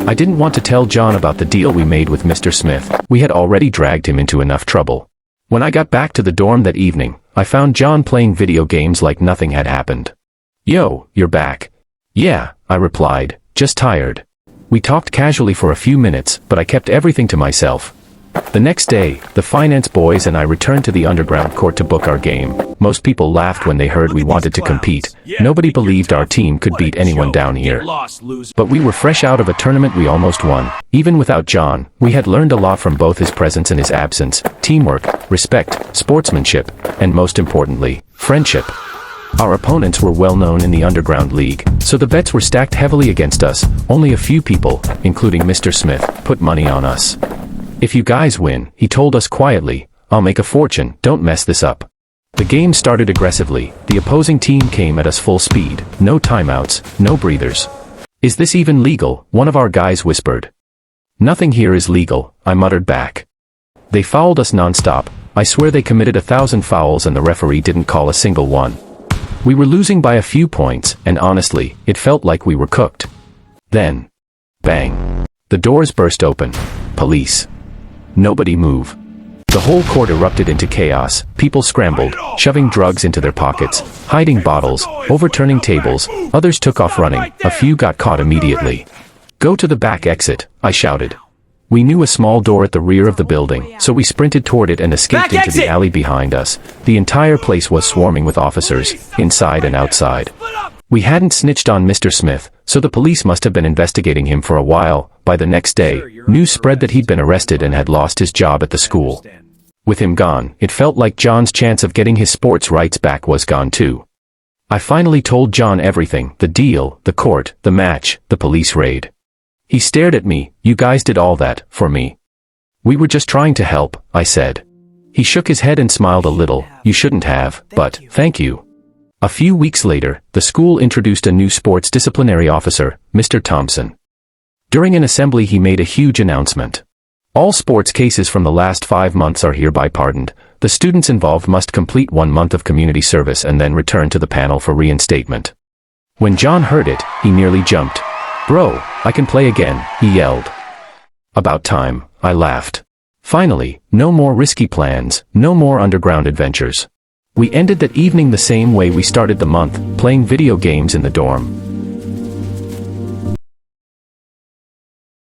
I didn't want to tell John about the deal we made with Mr. Smith. We had already dragged him into enough trouble. When I got back to the dorm that evening, I found John playing video games like nothing had happened. "Yo, you're back." "Yeah," I replied, "just tired." We talked casually for a few minutes, but I kept everything to myself. The next day, the finance boys and I returned to the underground court to book our game. Most people laughed when they heard we wanted to compete. Nobody believed our team could beat anyone down here. But we were fresh out of a tournament we almost won. Even without John, we had learned a lot from both his presence and his absence: teamwork, respect, sportsmanship, and most importantly, friendship. Our opponents were well known in the underground league, so the bets were stacked heavily against us. Only a few people, including Mr. Smith, put money on us. "If you guys win," he told us quietly, "I'll make a fortune. Don't mess this up." The game started aggressively. The opposing team came at us full speed. No timeouts, no breathers. "Is this even legal?" one of our guys whispered. "Nothing here is legal," I muttered back. They fouled us non-stop. I swear they committed 1,000 fouls and the referee didn't call a single one. We were losing by a few points, and honestly, it felt like we were cooked. Then, bang. The doors burst open. Police. Nobody move. The whole court erupted into chaos. People scrambled, shoving drugs into their pockets, hiding bottles, overturning tables. Others took off running. A few got caught immediately. "Go to the back exit," I shouted. We knew a small door at the rear of the building, so we sprinted toward it and escaped into the alley behind us. The entire place was swarming with officers, inside and outside. We hadn't snitched on Mr. Smith, so the police must have been investigating him for a while. By the next day, news spread that he'd been arrested and had lost his job at the school. With him gone, it felt like John's chance of getting his sports rights back was gone too. I finally told John everything: the deal, the court, the match, the police raid. He stared at me. "You guys did all that, for me." "We were just trying to help," I said. He shook his head and smiled a little. "You shouldn't have, but, thank you." A few weeks later, the school introduced a new sports disciplinary officer, Mr. Thompson. During an assembly he made a huge announcement. "All sports cases from the last 5 months are hereby pardoned. The students involved must complete 1 month of community service and then return to the panel for reinstatement." When John heard it, he nearly jumped. "Bro, I can play again," he yelled. "About time," I laughed. Finally, no more risky plans, no more underground adventures. We ended that evening the same way we started the month, playing video games in the dorm.